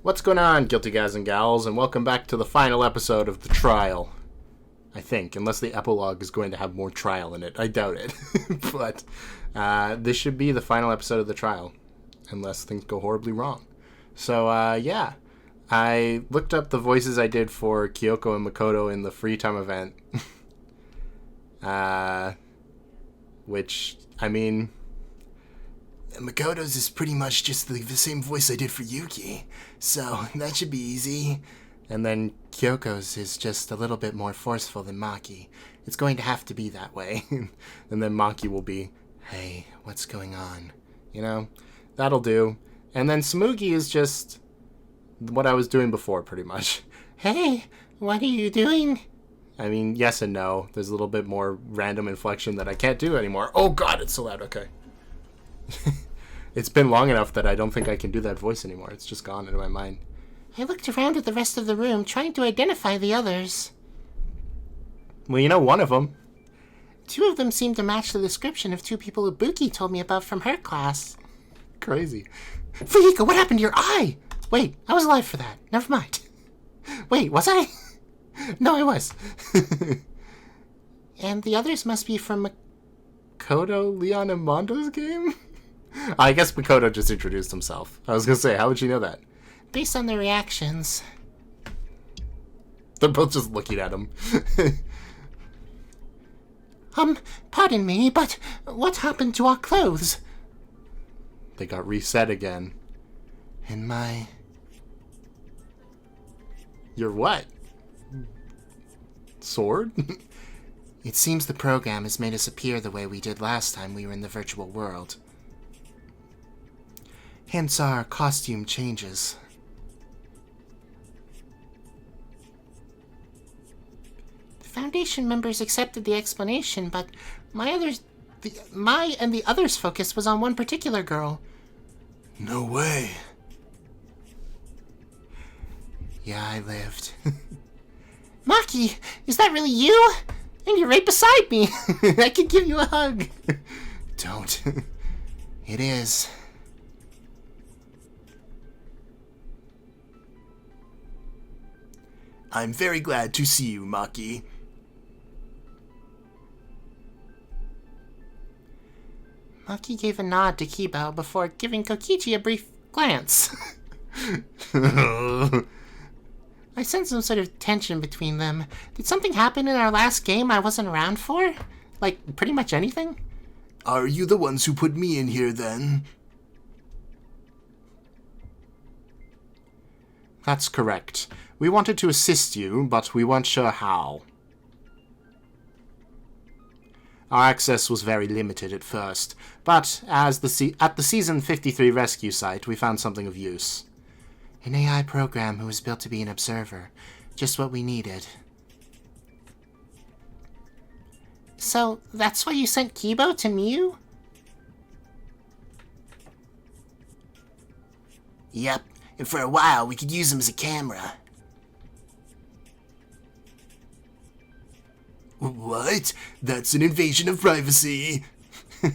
What's going on, guilty guys and gals, and welcome back to the final episode of The Trial. I think, unless the epilogue is going to have more trial in it. I doubt it. But this should be the final episode of The Trial, unless things go horribly wrong. So, yeah. I looked up the voices I did for Kyoko and Makoto in the free time event. Which, I mean... Makoto's is pretty much just the same voice I did for Yuki, so that should be easy. And then Kyoko's is just a little bit more forceful than Maki. It's going to have to be that way. And then Maki will be, hey, what's going on? You know, that'll do. And then Smugi is just what I was doing before, pretty much. Hey, what are you doing? I mean, yes and no. There's a little bit more random inflection that I can't do anymore. Oh god, it's so loud. Okay. It's been long enough that I don't think I can do that voice anymore. It's just gone into my mind. I looked around at the rest of the room, trying to identify the others. Well, you know one of them. Two of them seemed to match the description of two people Ibuki told me about from her class. Crazy. Fujiko, what happened to your eye? Wait, I was alive for that. Never mind. Wait, was I? No, I was. And the others must be from Makoto, Leon, and Mondo's game? I guess Makoto just introduced himself. I was going to say, how would you know that? Based on their reactions. They're both just looking at him. Pardon me, but what happened to our clothes? They got reset again. And my... Your what? Sword? It seems the program has made us appear the way we did last time we were in the virtual world. Hence our costume changes. The Foundation members accepted the explanation, but my and the others' focus was on one particular girl. No way. Yeah, I lived. Maki, is that really you? And you're right beside me. I could give you a hug. Don't. It is. I'm very glad to see you, Maki. Maki gave a nod to Kibo before giving Kokichi a brief glance. I sensed some sort of tension between them. Did something happen in our last game I wasn't around for? Like, pretty much anything? Are you the ones who put me in here, then? That's correct. We wanted to assist you, but we weren't sure how. Our access was very limited at first, but at the Season 53 rescue site, we found something of use. An AI program who was built to be an observer. Just what we needed. So, that's why you sent Kibo to Miu? Yep, and for a while we could use him as a camera. What? That's an invasion of privacy. There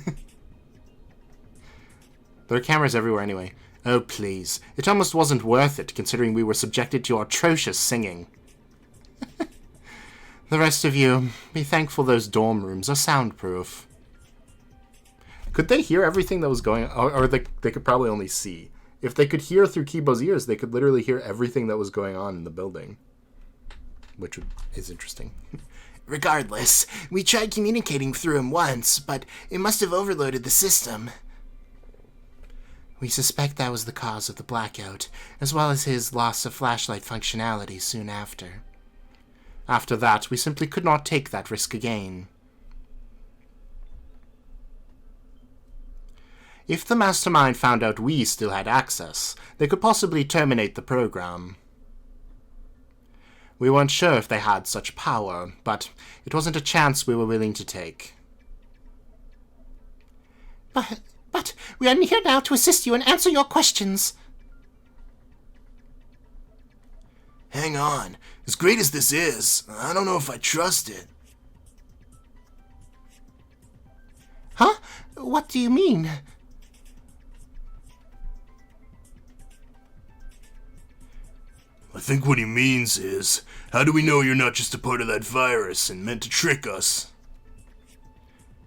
are cameras everywhere anyway. Oh, please. It almost wasn't worth it, considering we were subjected to your atrocious singing. The rest of you, be thankful those dorm rooms are soundproof. Could they hear everything that was going on? Or they could probably only see. If they could hear through Kibo's ears, they could literally hear everything that was going on in the building. Which is interesting. Regardless, we tried communicating through him once, but it must have overloaded the system. We suspect that was the cause of the blackout, as well as his loss of flashlight functionality soon after. After that, we simply could not take that risk again. If the mastermind found out we still had access, they could possibly terminate the program. We weren't sure if they had such power, but it wasn't a chance we were willing to take. But we are here now to assist you and answer your questions. Hang on. As great as this is, I don't know if I trust it. Huh? What do you mean? I think what he means is, how do we know you're not just a part of that virus and meant to trick us?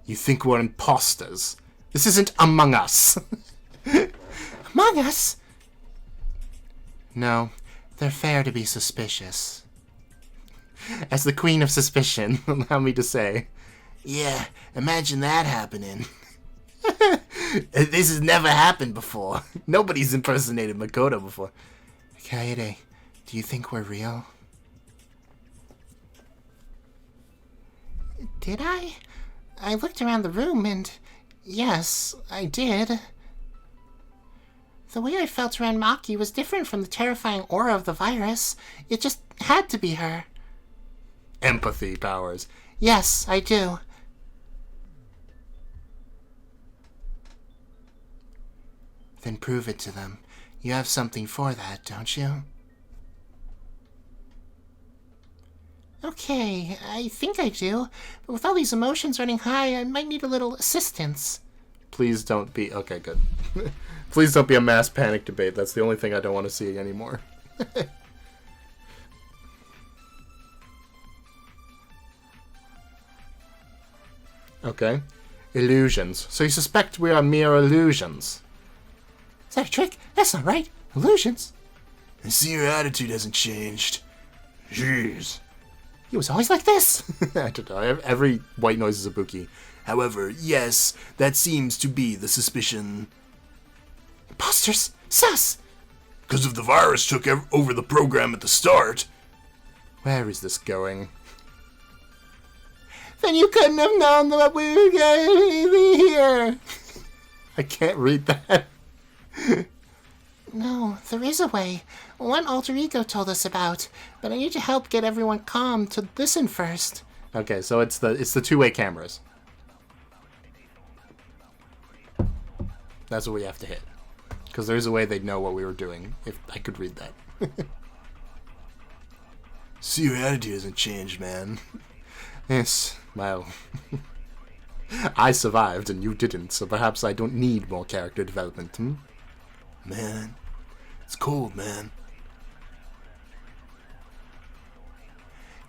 You think we're imposters? This isn't Among Us. Among Us? No, they're fair to be suspicious. As the queen of suspicion, allow me to say. Yeah, imagine that happening. This has never happened before. Nobody's impersonated Makoto before. Kaede, do you think we're real? Did I? I looked around the room and... yes, I did. The way I felt around Maki was different from the terrifying aura of the virus. It just had to be her. Empathy powers. Yes, I do. Then prove it to them. You have something for that, don't you? Okay, I think I do. But with all these emotions running high, I might need a little assistance. Please don't be... okay, good. Please don't be a mass panic debate. That's the only thing I don't want to see anymore. Okay. Illusions. So you suspect we are mere illusions? Is that a trick? That's not right. Illusions. I see your attitude hasn't changed. Jeez. He was always like this. I don't know. Every white noise is a Buki. However, yes, that seems to be the suspicion. Imposters. Sus. Because if the virus took over the program at the start... Where is this going? Then you couldn't have known that we were going to be here. I can't read that. No, there is a way. One alter ego told us about, but I need to help get everyone calm to listen first. Okay, so it's the two-way cameras. That's what we have to hit. Because there's a way they'd know what we were doing, if I could read that. See, your attitude hasn't changed, man. Yes, well... I survived and you didn't, so perhaps I don't need more character development, hmm? Man, it's cold, man.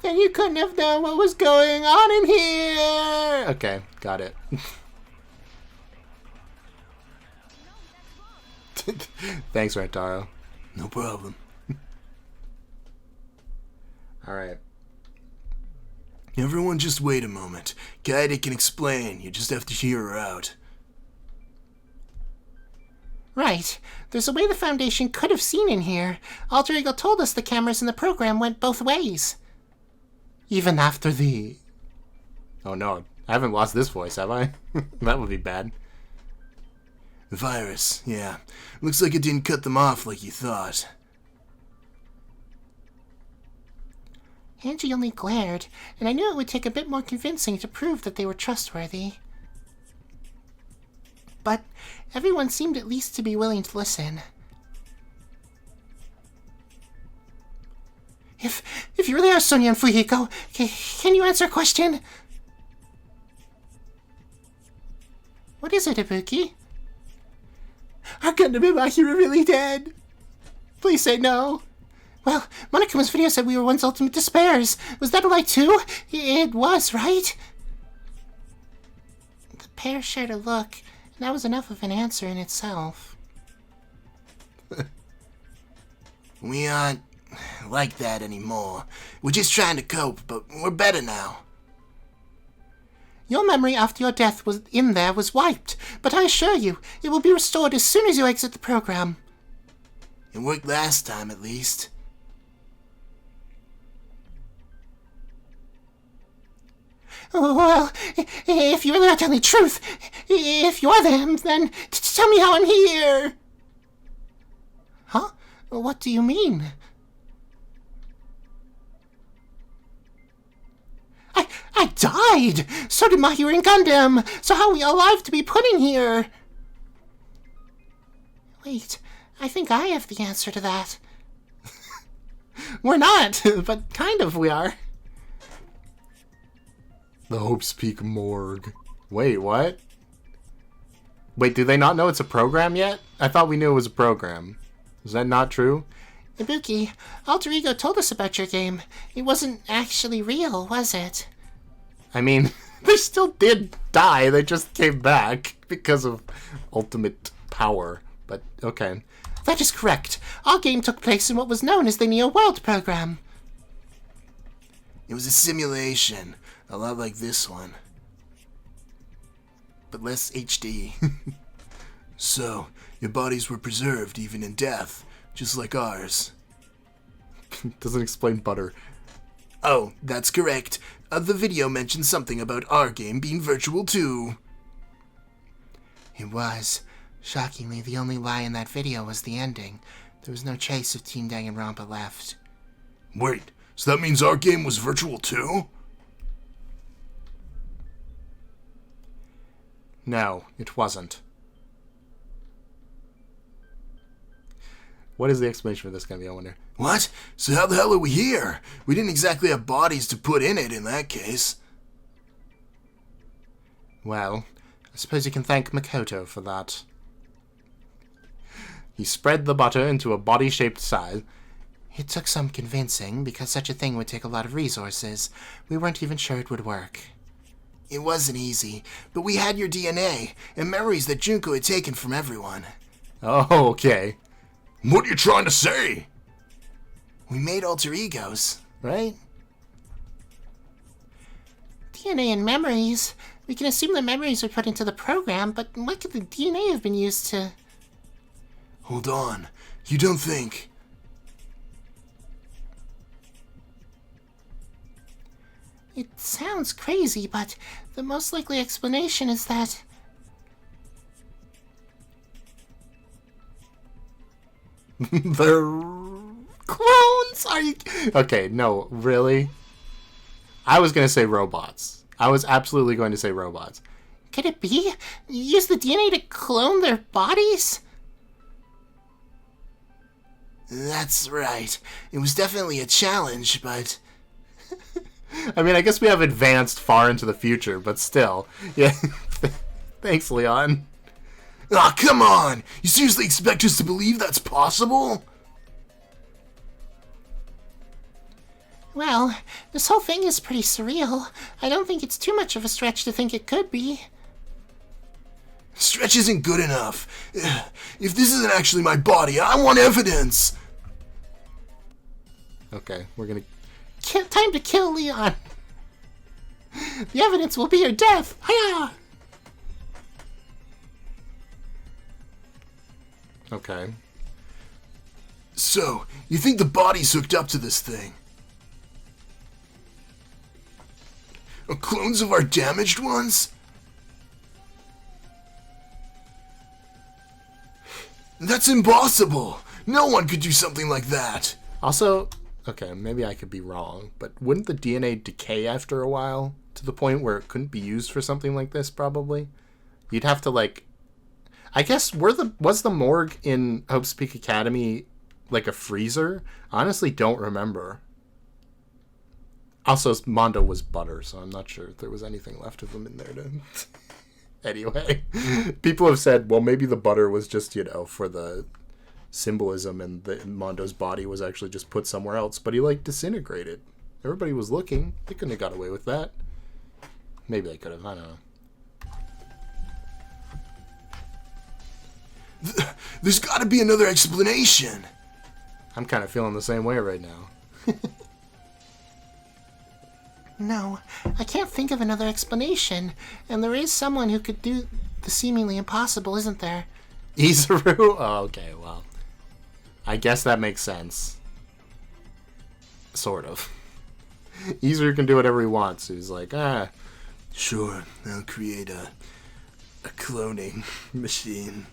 Then you couldn't have known what was going on in here. Okay, got it. Thanks, Rantaro. No problem. Alright. Everyone just wait a moment. Kaede can explain. You just have to hear her out. Right. There's a way the Foundation could have seen in here. Alter Ego told us the cameras in the program went both ways. Even after the... Oh no, I haven't lost this voice, have I? That would be bad. The virus, yeah. Looks like it didn't cut them off like you thought. Angie only glared, and I knew it would take a bit more convincing to prove that they were trustworthy. But everyone seemed at least to be willing to listen. If you really are Sonia and Fujiko, can you answer a question? What is it, Ibuki? Are Gundam and Mahira really dead? Please say no. Well, Monokuma's video said we were once ultimate despairs. Was that a lie too? It was, right? The pair shared a look, and that was enough of an answer in itself. We aren't like that anymore. We're just trying to cope, but we're better now. Your memory after your death was wiped, but I assure you, it will be restored as soon as you exit the program. It worked last time, at least. Well, if you really are telling the truth, if you're them, then tell me how I'm here. Huh? What do you mean? I died! So did Mahira and Gundam! So how are we alive to be put in here? Wait, I think I have the answer to that. We're not, but kind of we are. The Hope's Peak Morgue. Wait, what? Wait, do they not know it's a program yet? I thought we knew it was a program. Is that not true? Ibuki, Alter Ego told us about your game. It wasn't actually real, was it? I mean, they still did die. They just came back because of ultimate power. But, okay. That is correct. Our game took place in what was known as the Neo World program. It was a simulation, a lot like this one, but less HD. So, your bodies were preserved even in death, just like ours. Doesn't explain butter. Oh, that's correct. The video mentioned something about our game being virtual too. It was. Shockingly, the only lie in that video was the ending. There was no chase of Team Danganronpa left. Wait, so that means our game was virtual too? No, it wasn't. What is the explanation for this going to be, I wonder? What? So how the hell are we here? We didn't exactly have bodies to put in it in that case. Well, I suppose you can thank Makoto for that. He spread the butter into a body-shaped size. It took some convincing, because such a thing would take a lot of resources. We weren't even sure it would work. It wasn't easy, but we had your DNA and memories that Junko had taken from everyone. Oh, okay. What are you trying to say? We made alter egos, right? DNA and memories? We can assume the memories were put into the program, but what could the DNA have been used to? Hold on. You don't think... It sounds crazy, but the most likely explanation is that... They're clones? Are you... Okay, no, really? I was going to say robots. I was absolutely going to say robots. Could it be? Use the DNA to clone their bodies? That's right. It was definitely a challenge, but... I mean, I guess we have advanced far into the future, but still. Yeah. Thanks, Leon. Aw, oh, come on! You seriously expect us to believe that's possible? Well, this whole thing is pretty surreal. I don't think it's too much of a stretch to think it could be. Stretch isn't good enough. If this isn't actually my body, I want evidence! Okay, we're gonna... Time to kill Leon! The evidence will be your death! Hiya! Okay. So, you think the body's hooked up to this thing? Clones of our damaged ones? That's impossible! No one could do something like that! Also, okay, maybe I could be wrong, but wouldn't the DNA decay after a while? To the point where it couldn't be used for something like this, probably? You'd have to, like... I guess, was the morgue in Hope's Peak Academy, like, a freezer? I honestly don't remember. Also, Mondo was butter, so I'm not sure if there was anything left of him in there to... Anyway, people have said, well, maybe the butter was just, you know, for the symbolism, and Mondo's body was actually just put somewhere else, but he, like, disintegrated. Everybody was looking. They couldn't have got away with that. Maybe they could have, I don't know. There's gotta be another explanation! I'm kind of feeling the same way right now. No, I can't think of another explanation. And there is someone who could do the seemingly impossible, isn't there? Izuru? Oh, okay, well. I guess that makes sense. Sort of. Izuru can do whatever he wants. He's like, Sure, I'll create a cloning machine.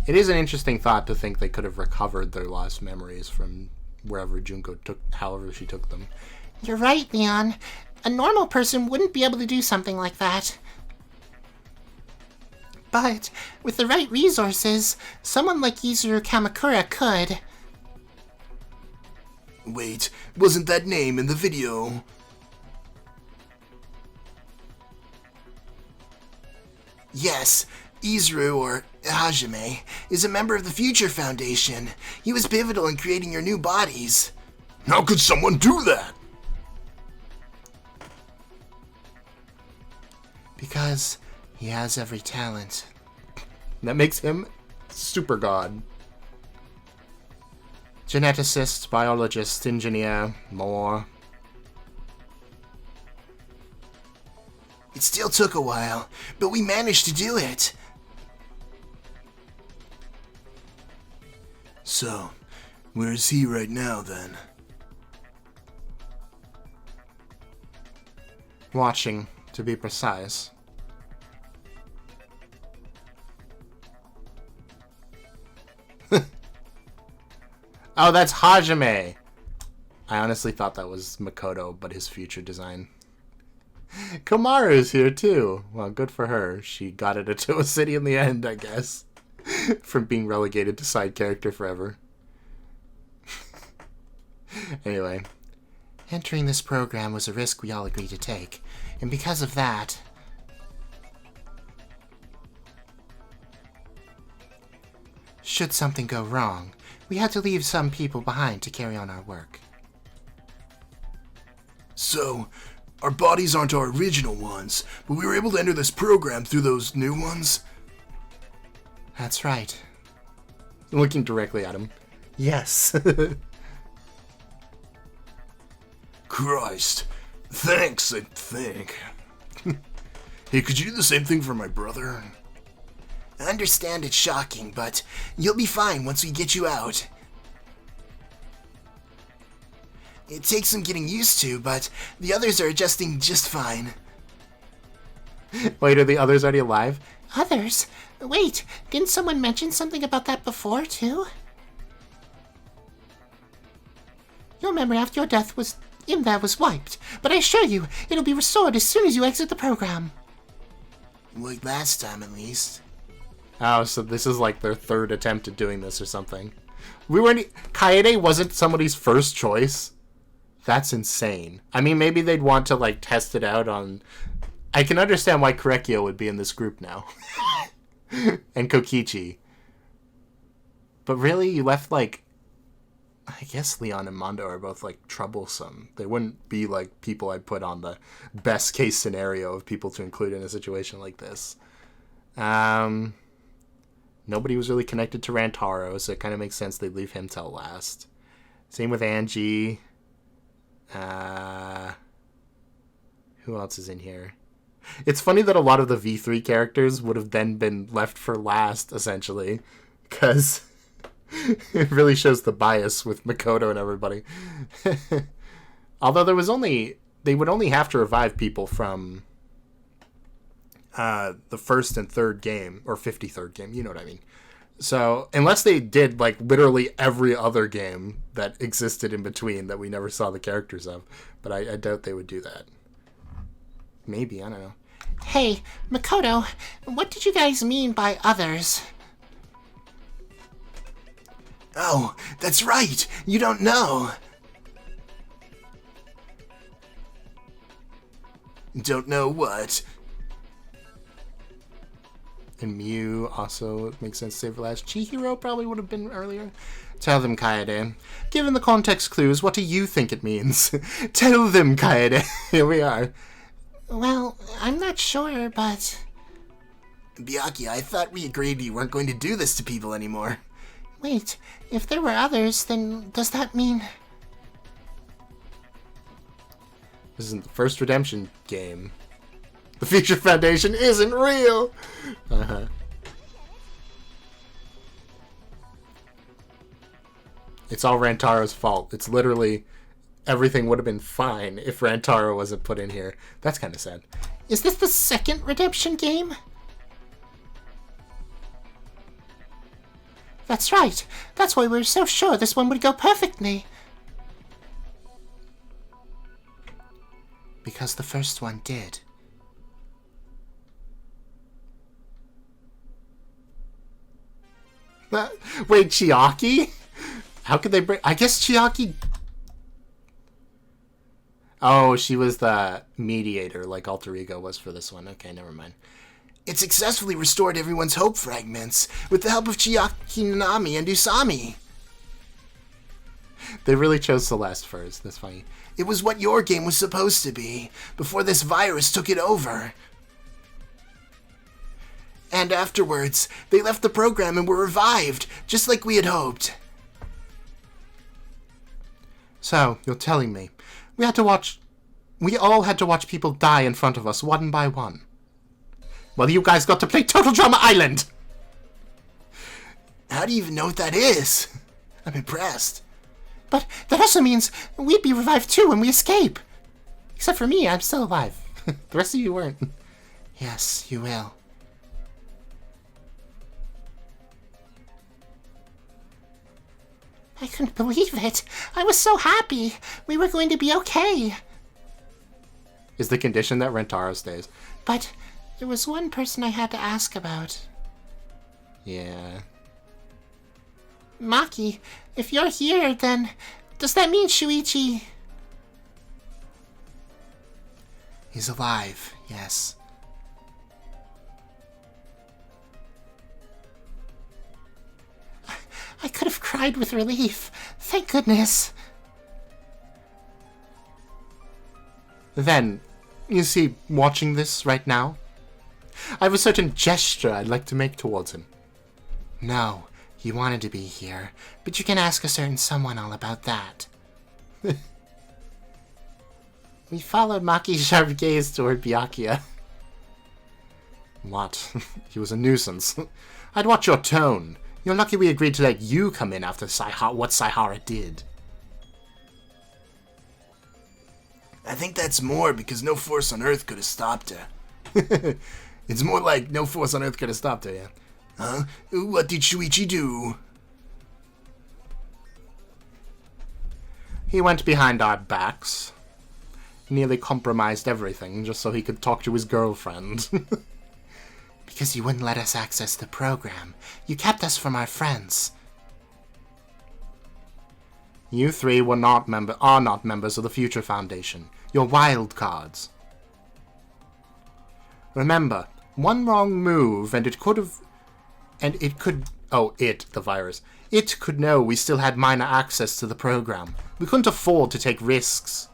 It is an interesting thought to think they could have recovered their lost memories from wherever Junko took, however she took them. You're right, Leon. A normal person wouldn't be able to do something like that. But, with the right resources, someone like Izuru Kamakura could. Wait, wasn't that name in the video? Yes, Izuru, or Hajime, is a member of the Future Foundation. He was pivotal in creating your new bodies. How could someone do that? Because he has every talent. That makes him super god. Geneticist, biologist, engineer, more. It still took a while, but we managed to do it. So, where is he right now, then? Watching, to be precise. Oh, that's Hajime! I honestly thought that was Makoto, but his future design. Komaru's here too. Well, good for her. She got it into a city in the end, I guess. From being relegated to side character forever. Anyway. Entering this program was a risk we all agreed to take. And because of that... should something go wrong, we had to leave some people behind to carry on our work. So, our bodies aren't our original ones, but we were able to enter this program through those new ones? That's right. Looking directly at him. Yes. Christ. Thanks, I think. Hey, could you do the same thing for my brother? I understand it's shocking, but you'll be fine once we get you out. It takes some getting used to, but the others are adjusting just fine. Wait, are the others already alive? Others? Wait, didn't someone mention something about that before, too? Your memory after your death was wiped, but I assure you, it'll be restored as soon as you exit the program. Like last time, at least. Oh, so this is like their third attempt at doing this or something. Kaede wasn't somebody's first choice. That's insane. I mean, maybe they'd want to, like, test it out on... I can understand why Korekio would be in this group now. And Kokichi. But really, you left, like... I guess Leon and Mondo are both, like, troublesome. They wouldn't be, like, people I'd put on the best case scenario of people to include in a situation like this. Nobody was really connected to Rantaro, so it kind of makes sense they'd leave him till last. Same with Angie. Who else is in here? It's funny that a lot of the V3 characters would have then been left for last, essentially. Because it really shows the bias with Makoto and everybody. Although they would only have to revive people from the first and third game, or 53rd game, you know what I mean. So, unless they did, like, literally every other game that existed in between that we never saw the characters of. But I doubt they would do that. Maybe, I don't know. Hey, Makoto, what did you guys mean by others? Oh, that's right! You don't know! Don't know what? And Mew also makes sense to say for last. Chihiro probably would have been earlier. Tell them, Kaede. Given the context clues, what do you think it means? Tell them, Kaede. Here we are. Well, I'm not sure, but... Byakuya, I thought we agreed you weren't going to do this to people anymore. Wait, if there were others, then does that mean... This isn't the first Redemption game. The Future Foundation isn't real! Uh-huh. It's all Rantaro's fault. It's literally... everything would have been fine if Rantaro wasn't put in here. That's kind of sad. Is this the second Redemption game? That's right. That's why we were so sure this one would go perfectly. Because the first one did. Wait, Chiaki? How could they bring... I guess Chiaki... Oh, she was the mediator, like Alter Ego was for this one. Okay, never mind. It successfully restored everyone's hope fragments with the help of Chiaki Nanami and Usami. They really chose Celeste first. That's funny. It was what your game was supposed to be, before this virus took it over. And afterwards, they left the program and were revived, just like we had hoped. So, you're telling me, we all had to watch people die in front of us, one by one. Well, you guys got to play Total Drama Island! How do you even know what that is? I'm impressed. But that also means we'd be revived too when we escape. Except for me, I'm still alive. The rest of you weren't. Yes, you will. I couldn't believe it. I was so happy. We were going to be okay. Is the condition that Rentaro stays. But there was one person I had to ask about. Yeah. Maki, if you're here, then does that mean Shuichi... He's alive, yes. I could have cried with relief. Thank goodness. Then, you see, watching this right now, I have a certain gesture I'd like to make towards him. No, he wanted to be here, but you can ask a certain someone all about that. We followed Maki's sharp gaze toward Byakuya. What? He was a nuisance. I'd watch your tone. You're lucky we agreed to let you come in after what Saihara did. I think that's more because no force on Earth could have stopped her. It's more like no force on Earth could have stopped her, yeah. Huh? What did Shuichi do? He went behind our backs. He nearly compromised everything just so he could talk to his girlfriend. Because you wouldn't let us access the program. You kept us from our friends. You three are not members of the Future Foundation. You're wild cards. Remember, one wrong move and it could, the virus. It could know we still had minor access to the program. We couldn't afford to take risks.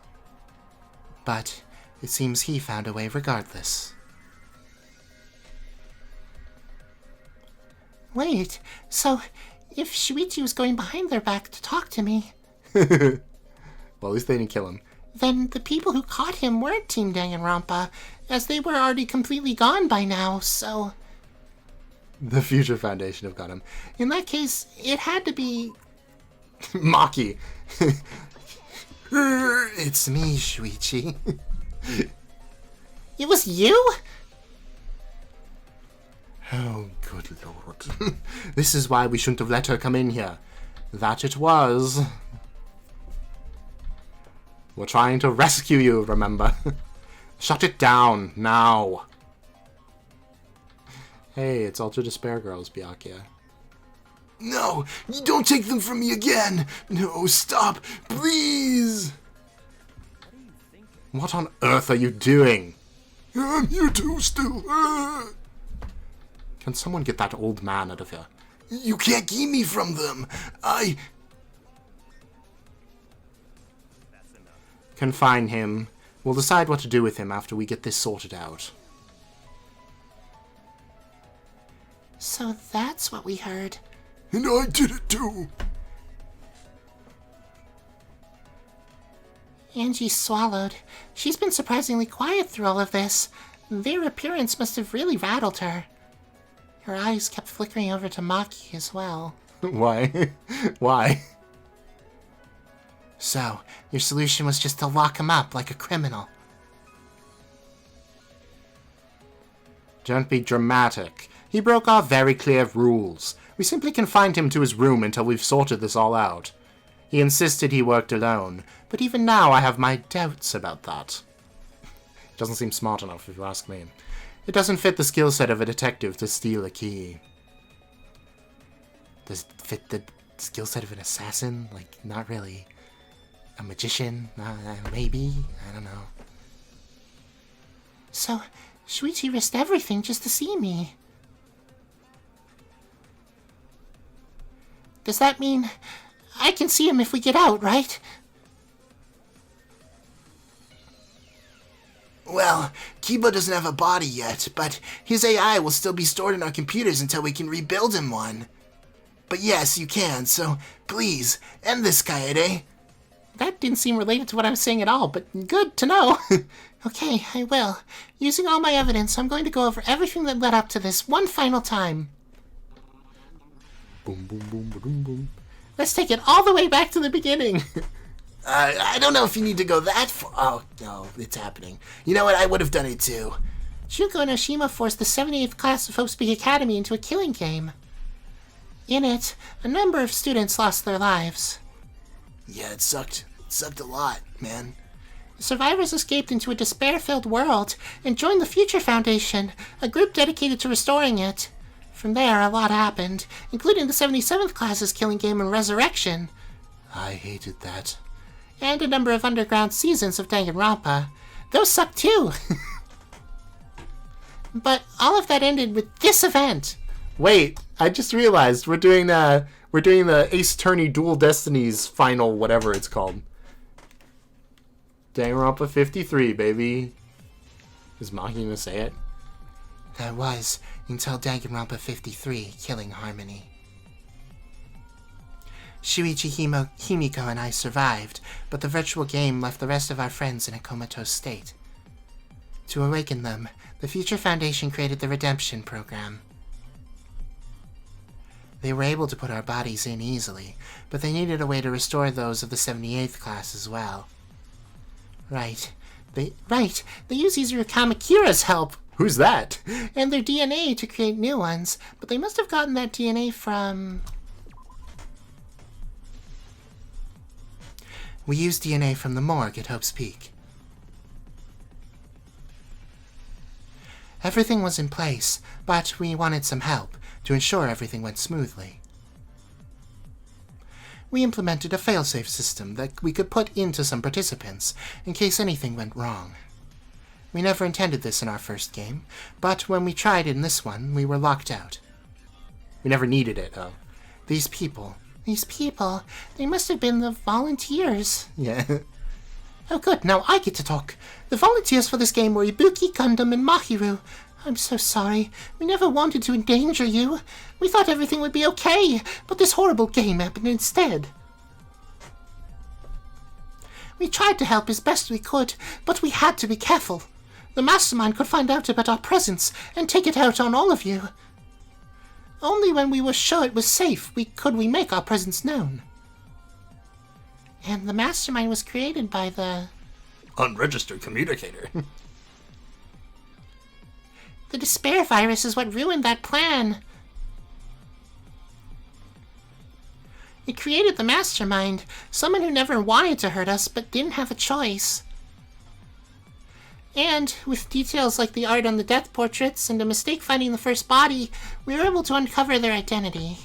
But it seems he found a way regardless. Wait, so if Shuichi was going behind their back to talk to me... Well, at least they didn't kill him. Then the people who caught him weren't Team Danganronpa, as they were already completely gone by now, so... The Future Foundation have got him. In that case, it had to be... Maki! It's me, Shuichi. It was you? Oh, good lord. This is why we shouldn't have let her come in here. That it was. We're trying to rescue you, remember? Shut it down, now. Hey, it's Ultra Despair Girls, Byakuya. No, you don't take them from me again. No, stop, please. What on earth are you doing? I'm here too, still. Can someone get that old man out of here? You can't keep me from them. Confine him. We'll decide what to do with him after we get this sorted out. So that's what we heard. And I did it too. Angie swallowed. She's been surprisingly quiet through all of this. Their appearance must have really rattled her. Her eyes kept flickering over to Maki as well. Why? Why? So, your solution was just to lock him up like a criminal. Don't be dramatic. He broke our very clear rules. We simply confined him to his room until we've sorted this all out. He insisted he worked alone, but even now I have my doubts about that. Doesn't seem smart enough, if you ask me. It doesn't fit the skill set of a detective to steal a key. Does it fit the skill set of an assassin? Like, not really. A magician? Maybe? I don't know. So, Shuichi risked everything just to see me. Does that mean I can see him if we get out, right? Well, Kiba doesn't have a body yet, but his AI will still be stored in our computers until we can rebuild him one. But yes, you can, so please, end this, Kaede. That didn't seem related to what I was saying at all, but good to know. Okay, I will. Using all my evidence, I'm going to go over everything that led up to this one final time. Boom, boom, boom, boom, boom. Let's take it all the way back to the beginning. I don't know if you need to go that far. Oh, no, it's happening. You know what? I would have done it too. Shuko and Oshima forced the 78th class of Hope Speak Academy into a killing game. In it, a number of students lost their lives. Yeah, it sucked. It sucked a lot, man. The survivors escaped into a despair-filled world and joined the Future Foundation, a group dedicated to restoring it. From there, a lot happened, including the 77th class's killing game and Resurrection. I hated that. And a number of underground seasons of Danganronpa. Those sucked too! But all of that ended with this event. Wait, I just realized we're doing the Ace Attorney Dual Destinies final, whatever it's called. Danganronpa 53, baby. Is Maki gonna say it? That was until Danganronpa 53, Killing Harmony. Shuichi Himiko and I survived, but the virtual game left the rest of our friends in a comatose state. To awaken them, the Future Foundation created the Redemption Program. They were able to put our bodies in easily, but they needed a way to restore those of the 78th class as well. Right. They use Izuru Kamakira's help. Who's that? And their DNA to create new ones, but they must have gotten that DNA from... We used DNA from the morgue at Hope's Peak. Everything was in place, but we wanted some help to ensure everything went smoothly. We implemented a failsafe system that we could put into some participants in case anything went wrong. We never intended this in our first game, but when we tried in this one, we were locked out. We never needed it, oh. These people, they must have been the volunteers. Yeah. Oh good, now I get to talk. The volunteers for this game were Ibuki, Gundam, and Mahiru. I'm so sorry. We never wanted to endanger you. We thought everything would be okay, but this horrible game happened instead. We tried to help as best we could, but we had to be careful. The mastermind could find out about our presence and take it out on all of you. Only when we were sure it was safe could we make our presence known. And the mastermind was created by the... Unregistered communicator. The despair virus is what ruined that plan. It created the mastermind, someone who never wanted to hurt us but didn't have a choice. And, with details like the art on the death portraits and a mistake finding the first body, we were able to uncover their identity.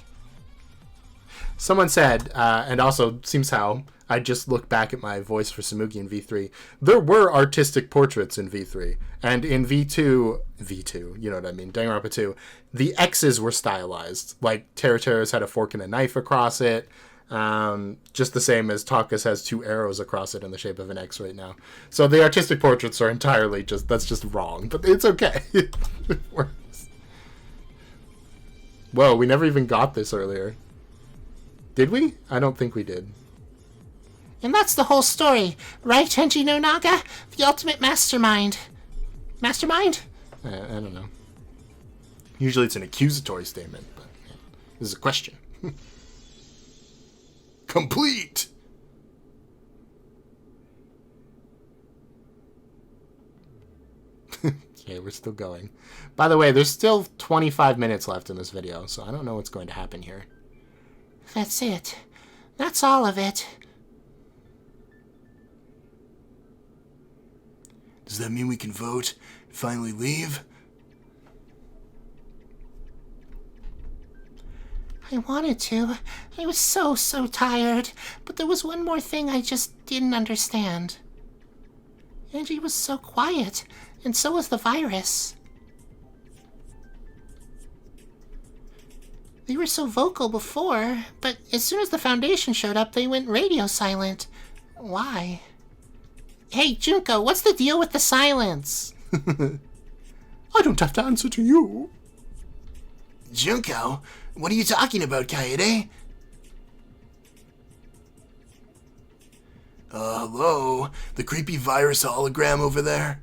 Someone said, and also seems how I just looked back at my voice for Samugi in V3, there were artistic portraits in V3. And in V2, you know what I mean, Danganronpa 2, the X's were stylized. Like, Teruteru's had a fork and a knife across it. Just the same as Taka's has two arrows across it in the shape of an X right now. So the artistic portraits are entirely that's just wrong. But it's okay. It works. Whoa, we never even got this earlier. Did we? I don't think we did. And that's the whole story, right, Henji no Naga? The ultimate mastermind. Mastermind? I don't know. Usually it's an accusatory statement, but yeah, this is a question. Complete! Okay, we're still going. By the way, there's still 25 minutes left in this video, so I don't know what's going to happen here. That's it. That's all of it. Does that mean we can vote and finally leave? I wanted to. I was so tired. But there was one more thing I just didn't understand. Angie was so quiet. and so was the virus. They were so vocal before, but as soon as the Foundation showed up, they went radio silent. Why? Hey, Junko, what's the deal with the silence? I don't have to answer to you. Junko? What are you talking about, Kaede? Hello? The creepy virus hologram over there?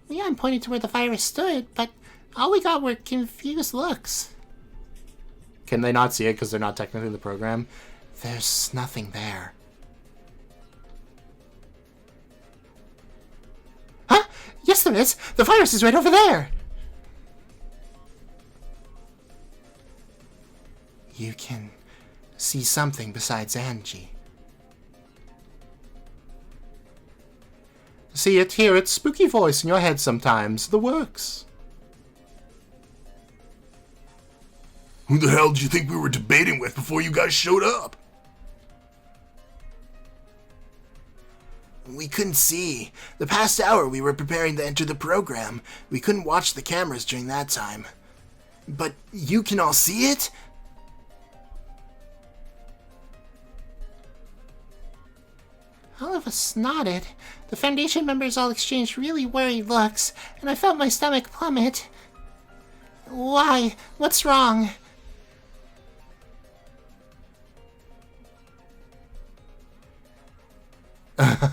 Yeah, I'm pointing to where the virus stood, but all we got were confused looks. Can they not see it because they're not technically in the program? There's nothing there. Huh? Yes, there is. The virus is right over there. You can see something besides Angie. See it, hear it, spooky voice in your head sometimes. The works. Who the hell did you think we were debating with before you guys showed up? We couldn't see. The past hour we were preparing to enter the program. We couldn't watch the cameras during that time. But you can all see it? All of us nodded. The Foundation members all exchanged really worried looks, and I felt my stomach plummet. Why? What's wrong?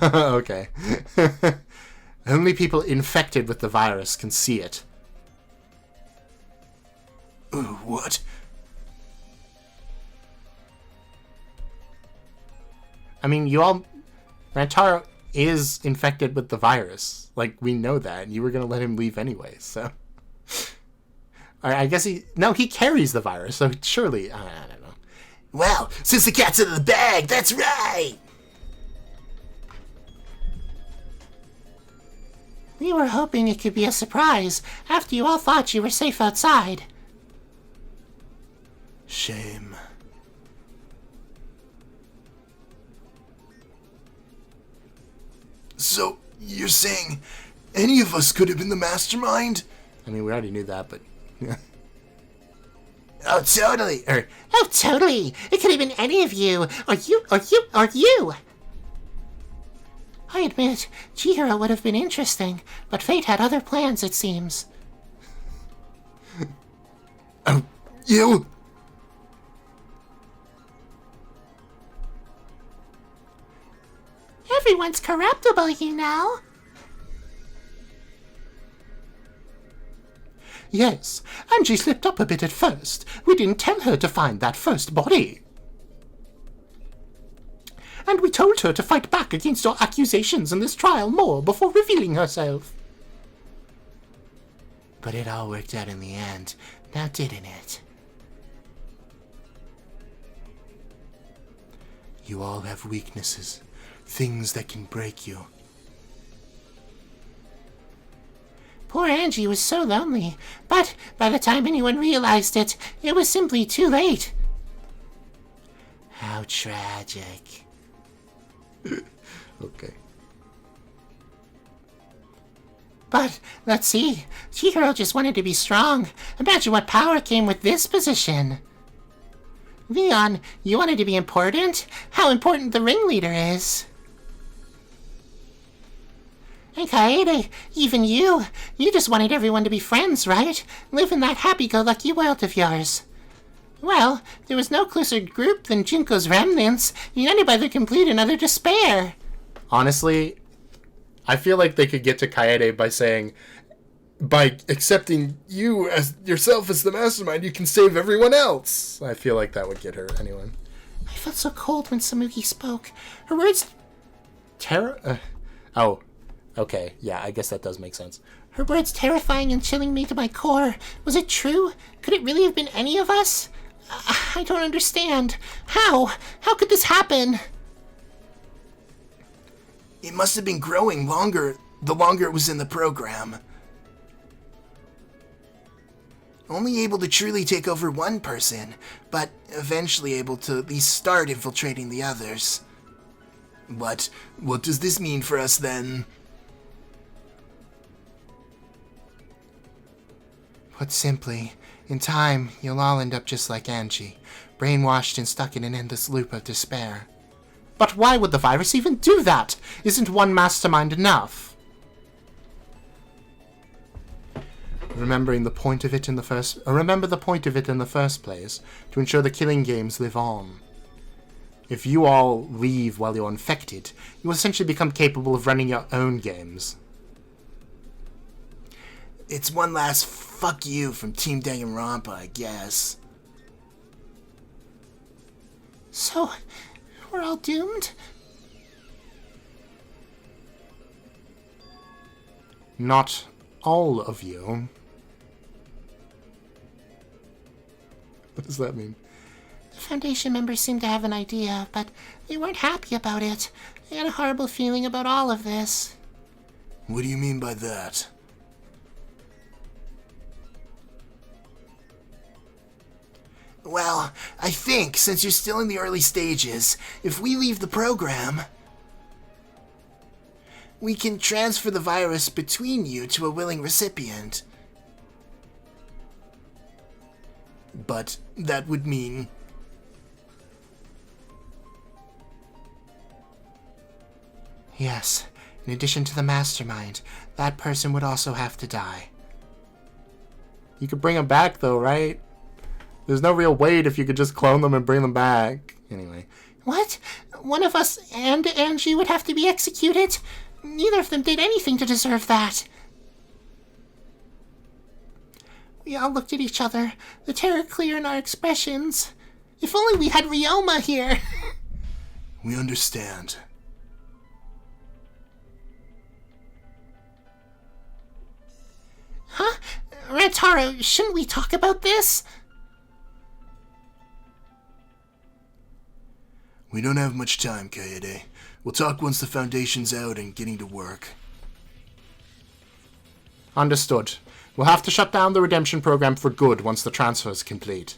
Okay. Only people infected with the virus can see it. What? I mean, you all... Rantaro is infected with the virus. Like, we know that, and you were going to let him leave anyway, so... I guess he... No, he carries the virus, so surely... I don't know. Well, since the cat's out of the bag, that's right! We were hoping it could be a surprise after you all thought you were safe outside. Shame. So, you're saying any of us could have been the mastermind? I mean, we already knew that, but... Oh, totally! Oh, totally! It could have been any of you, or you, or you, or you! I admit, Chihiro would have been interesting, but fate had other plans, it seems. Oh, you? Everyone's corruptible, you know. Yes, Angie slipped up a bit at first. We didn't tell her to find that first body. And we told her to fight back against your accusations in this trial more before revealing herself. But it all worked out in the end, now didn't it? You all have weaknesses, things that can break you. Poor Angie was so lonely, but by the time anyone realized it, it was simply too late. How tragic. Okay. But, let's see, Chihiro just wanted to be strong. Imagine what power came with this position. Leon, you wanted to be important? How important the ringleader is. And Kaede, even you just wanted everyone to be friends, right? Live in that happy-go-lucky world of yours. Well, there was no closer group than Junko's remnants, united by their complete and utter despair. Honestly, I feel like they could get to Kaede by saying, by accepting you as yourself as the mastermind, you can save everyone else. I feel like that would get her anyway. I felt so cold when Samuki spoke. Her words... Oh, okay. Yeah, I guess that does make sense. Her words terrifying and chilling me to my core. Was it true? Could it really have been any of us? I don't understand. How? How could this happen? It must have been growing longer the longer it was in the program. Only able to truly take over one person, but eventually able to at least start infiltrating the others. What does this mean for us then? Put simply, in time, you'll all end up just like Angie, brainwashed and stuck in an endless loop of despair. But why would the virus even do that? Isn't one mastermind enough? Remember the point of it in the first place, to ensure the killing games live on. If you all leave while you're infected, you will essentially become capable of running your own games. It's one last fuck you from Team Danganronpa, I guess. So, we're all doomed? Not all of you. What does that mean? The Foundation members seemed to have an idea, but they weren't happy about it. They had a horrible feeling about all of this. What do you mean by that? Well, I think, since you're still in the early stages, if we leave the program, we can transfer the virus between you to a willing recipient. But that would mean... Yes, in addition to the mastermind, that person would also have to die. You could bring them back though, right? There's no real weight if you could just clone them and bring them back. Anyway. What? One of us and Angie would have to be executed? Neither of them did anything to deserve that. We all looked at each other, the terror clear in our expressions. If only we had Ryoma here. We understand. Huh? Rantaro, shouldn't we talk about this? We don't have much time, Kaede. We'll talk once the Foundation's out and getting to work. Understood. We'll have to shut down the redemption program for good once the transfer is complete.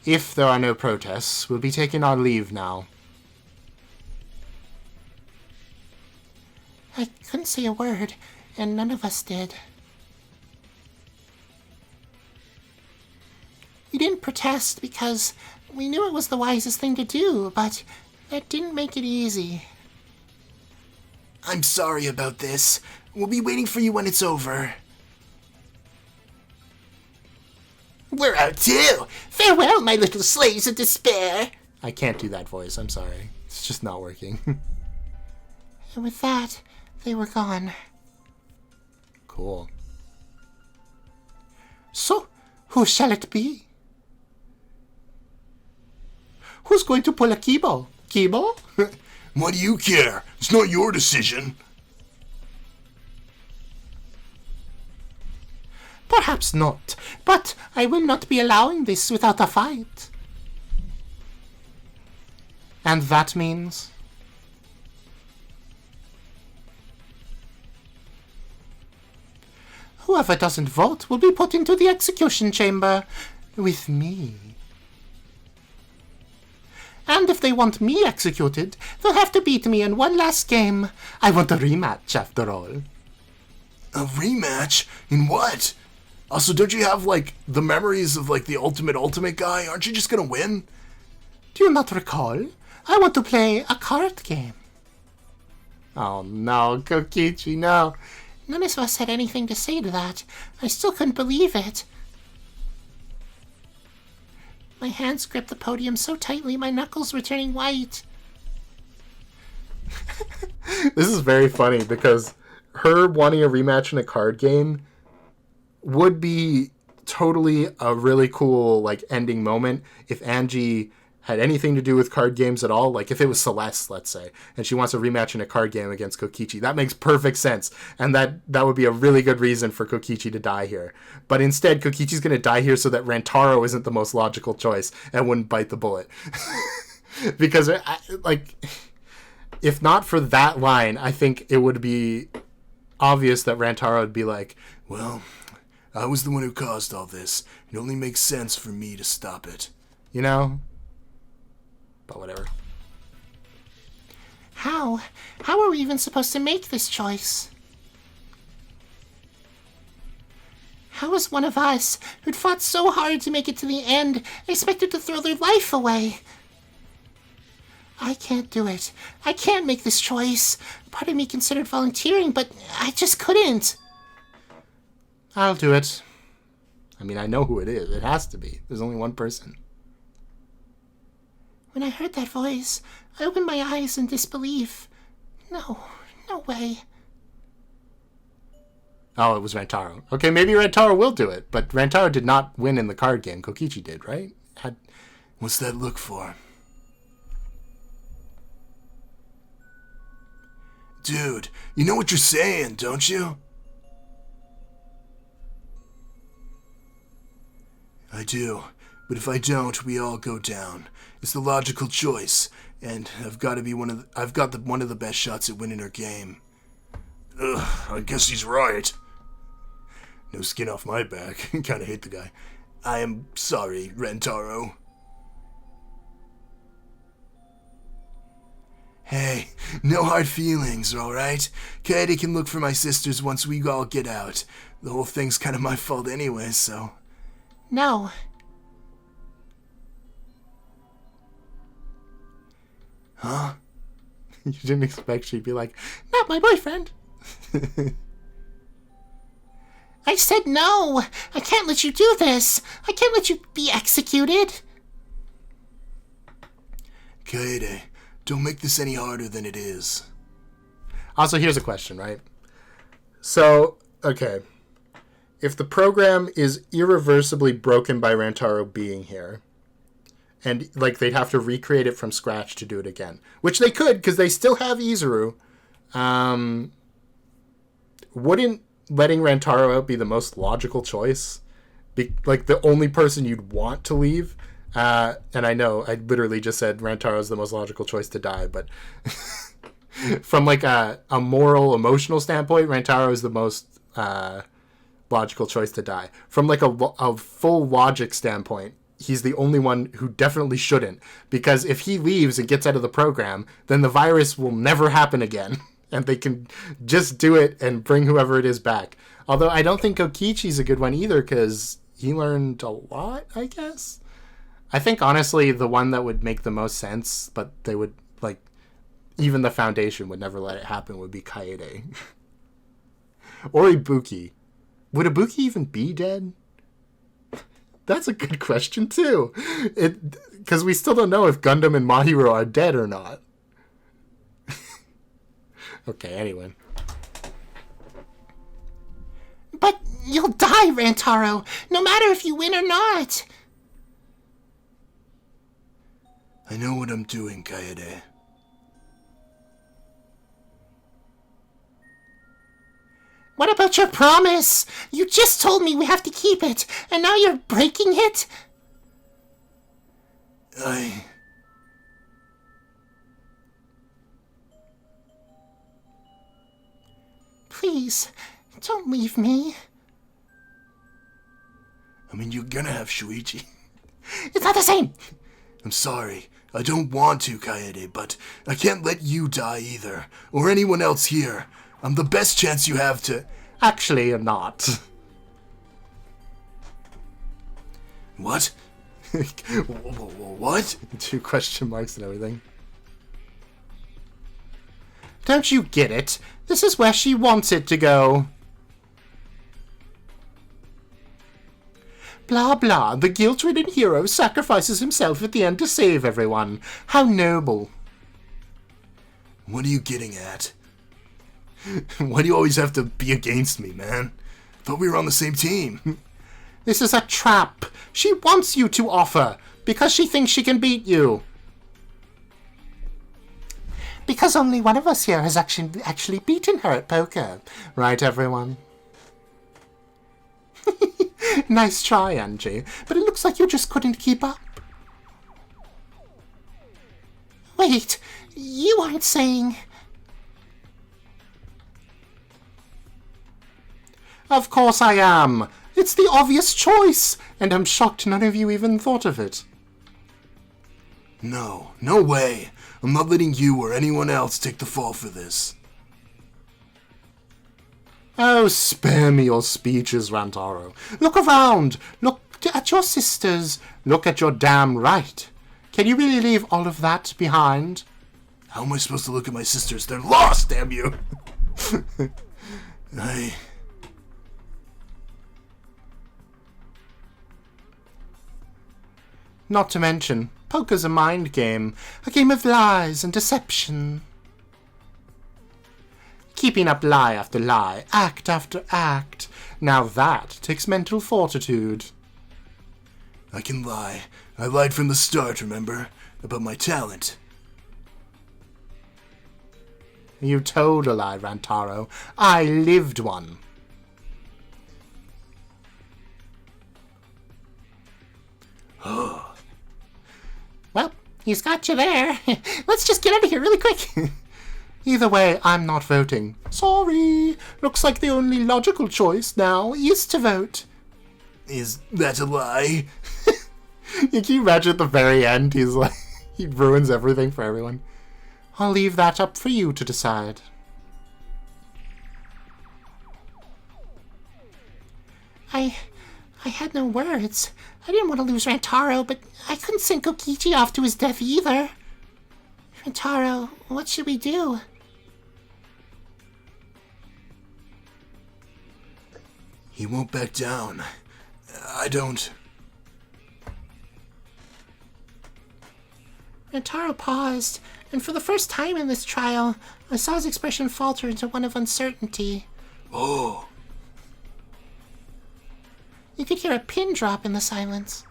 If there are no protests, we'll be taking our leave now. I couldn't say a word, and none of us did. We didn't protest because we knew it was the wisest thing to do, but that didn't make it easy. I'm sorry about this. We'll be waiting for you when it's over. We're out too! Farewell, my little slaves of despair! I can't do that voice, I'm sorry. It's just not working. And with that, they were gone. Cool. So, who shall it be? Who's going to pull a Kibo? Kibo? What do you care? It's not your decision. Perhaps not, but I will not be allowing this without a fight. And that means? Whoever doesn't vote will be put into the execution chamber with me. And if they want me executed, they'll have to beat me in one last game. I want a rematch, after all. A rematch? In what? Also, don't you have, like, the memories of, like, the ultimate guy? Aren't you just gonna win? Do you not recall? I want to play a card game. Oh no, Kokichi, no. None of us had anything to say to that. I still couldn't believe it. My hands gripped the podium so tightly my knuckles were turning white. This is very funny because her wanting a rematch in a card game would be totally a really cool, like, ending moment if Angie had anything to do with card games at all. Like, if it was Celeste, let's say, and she wants a rematch in a card game against Kokichi. That makes perfect sense, and that would be a really good reason for Kokichi to die here. But instead, Kokichi's going to die here so that Rantaro isn't the most logical choice and wouldn't bite the bullet. Because, like, if not for that line, I think it would be obvious that Rantaro would be like, well, I was the one who caused all this. It only makes sense for me to stop it. You know? But whatever. How? How are we even supposed to make this choice? How is one of us, who'd fought so hard to make it to the end, expected to throw their life away? I can't do it. I can't make this choice. Part of me considered volunteering, but I just couldn't. I'll do it. I mean, I know who it is. It has to be. There's only one person. When I heard that voice, I opened my eyes in disbelief. No way. Oh, it was Rantaro. Okay, maybe Rantaro will do it, but Rantaro did not win in the card game. Kokichi did, right? What's that look for? Dude, you know what you're saying, don't you? I do, but if I don't, we all go down. It's the logical choice, and I've got one of the best shots at winning our game. Ugh, I guess he's right. No skin off my back. Kinda hate the guy. I am sorry, Rentaro. Hey, no hard feelings, alright? Kaede can look for my sisters once we all get out. The whole thing's kinda my fault anyway, so... No. Huh? You didn't expect she'd be like, Not my boyfriend. I said no. I can't let you do this. I can't let you be executed. Kaede, don't make this any harder than it is. Also, here's a question, right? So, okay. If the program is irreversibly broken by Rantaro being here, and, like, they'd have to recreate it from scratch to do it again, which they could, because they still have Izuru, wouldn't letting Rantaro out be the most logical choice? Like, the only person you'd want to leave? And I know, I literally just said Rantaro's the most logical choice to die, but... from, like, a moral, emotional standpoint, Rantaro is the most logical choice to die. From, like, a full logic standpoint, he's the only one who definitely shouldn't. Because if he leaves and gets out of the program, then the virus will never happen again. And they can just do it and bring whoever it is back. Although I don't think Kokichi's a good one either, because he learned a lot, I guess? I think, honestly, the one that would make the most sense, but they would, like... even the Foundation would never let it happen, would be Kaede. Or Ibuki. Would Ibuki even be dead? That's a good question, too. Because we still don't know if Gundam and Mahiro are dead or not. Okay, anyway. But you'll die, Rantaro, no matter if you win or not. I know what I'm doing, Kaede. What about your promise? You just told me we have to keep it, and now you're breaking it? Please, don't leave me. I mean, you're gonna have Shuichi. It's not the same. I'm sorry. I don't want to, Kaede, but I can't let you die either, or anyone else here. I'm the best chance you have to... Actually, you're not. What? What? 2 question marks and everything. Don't you get it? This is where she wants it to go. Blah blah, the guilt-ridden hero sacrifices himself at the end to save everyone. How noble. What are you getting at? Why do you always have to be against me, man? Thought we were on the same team. This is a trap. She wants you to offer, because she thinks she can beat you. Because only one of us here has actually beaten her at poker. Right, everyone? Nice try, Angie, but it looks like you just couldn't keep up. Wait, you aren't saying... Of course I am. It's the obvious choice, and I'm shocked none of you even thought of it. No, no way. I'm not letting you or anyone else take the fall for this. Oh, spare me your speeches, Rantaro. Look around. Look at your sisters. Look at your damn right. Can you really leave all of that behind? How am I supposed to look at my sisters? They're lost, damn you! Not to mention, poker's a mind game. A game of lies and deception. Keeping up lie after lie, act after act. Now that takes mental fortitude. I can lie. I lied from the start, remember? About my talent. You told a lie, Rantaro. I lived one. Well, he's got you there. Let's just get out of here really quick. Either way, I'm not voting. Sorry. Looks like the only logical choice now is to vote. Is that a lie? Can you imagine at the very end, he's like, he ruins everything for everyone. I'll leave that up for you to decide. I had no words. I didn't want to lose Rantaro, but I couldn't send Kokichi off to his death either. Rantaro, what should we do? He won't back down. I don't... Rantaro paused, and for the first time in this trial, I saw his expression falter into one of uncertainty. Oh. You could hear a pin drop in the silence.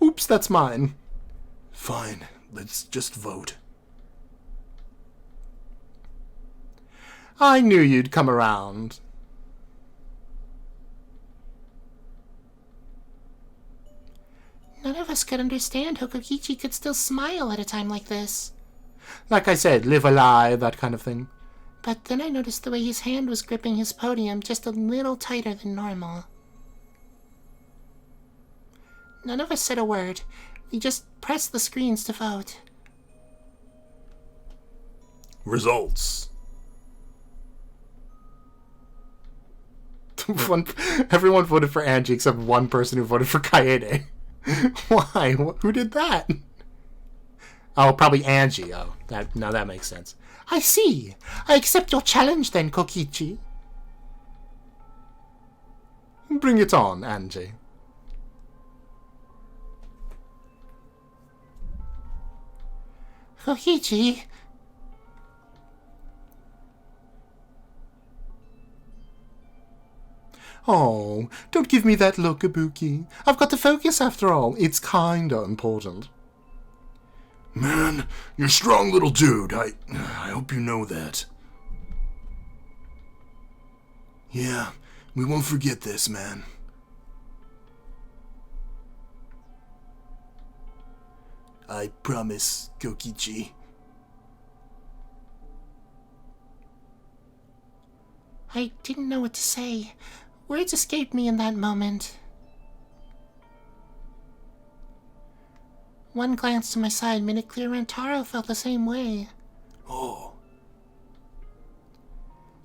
Oops, that's mine. Fine, let's just vote. I knew you'd come around. None of us could understand how Kokichi could still smile at a time like this. Like I said, live a lie, that kind of thing. But then I noticed the way his hand was gripping his podium just a little tighter than normal. None of us said a word. We just pressed the screens to vote. Results. Everyone voted for Angie except one person who voted for Kaede. Why? Who did that? Oh, probably Angie. Oh, that makes sense. I see. I accept your challenge then, Kokichi. Bring it on, Angie. Kokichi. Oh, don't give me that look, Ibuki. I've got to focus after all. It's kinda important. Man, you're a strong little dude. I hope you know that. Yeah, we won't forget this, man. I promise, Kokichi. I didn't know what to say. Words escaped me in that moment. One glance to my side made it clear Rantaro felt the same way. Oh.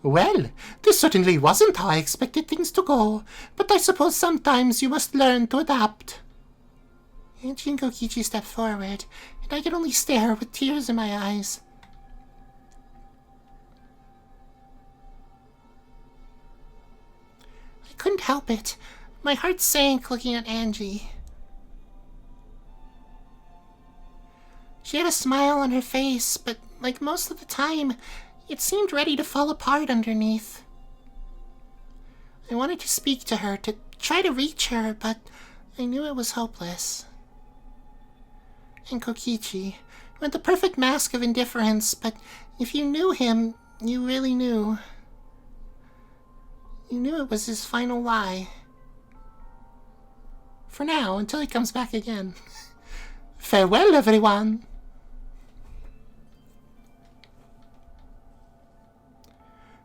Well, this certainly wasn't how I expected things to go, but I suppose sometimes you must learn to adapt. Angie and Kokichi stepped forward, and I could only stare with tears in my eyes. I couldn't help it. My heart sank looking at Angie. She had a smile on her face, but like most of the time, it seemed ready to fall apart underneath. I wanted to speak to her, to try to reach her, but I knew it was hopeless. And Kokichi, with the perfect mask of indifference, but if you knew him, you really knew. You knew it was his final lie. For now, until he comes back again. Farewell, everyone!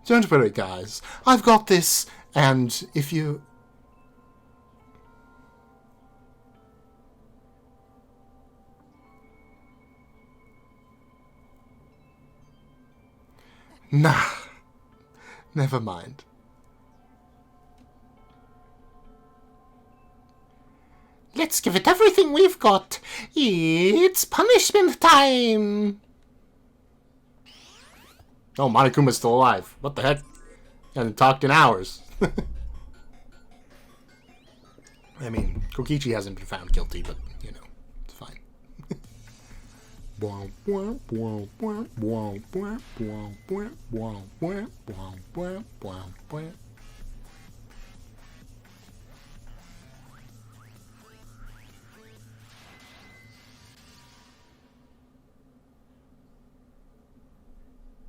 Don't worry, guys. I've got this, and if you... Nah. Never mind. Let's give it everything we've got. It's punishment time. Oh, Monokuma's still alive. What the heck? Hasn't talked in hours. I mean, Kokichi hasn't been found guilty, but, you know, it's fine.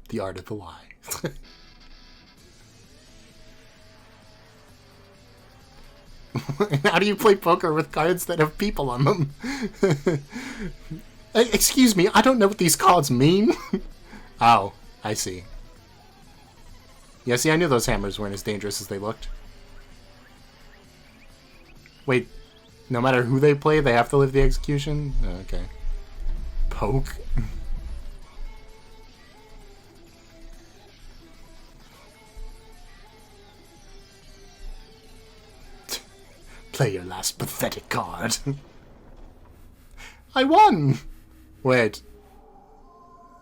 The art of the lie. How do you play poker with cards that have people on them? Excuse me, I don't know what these cards mean. Oh, I see. Yeah, see, I knew those hammers weren't as dangerous as they looked. Wait, no matter who they play, they have to live the execution? Oh, okay. Poke? Play your last pathetic card. I won! Wait.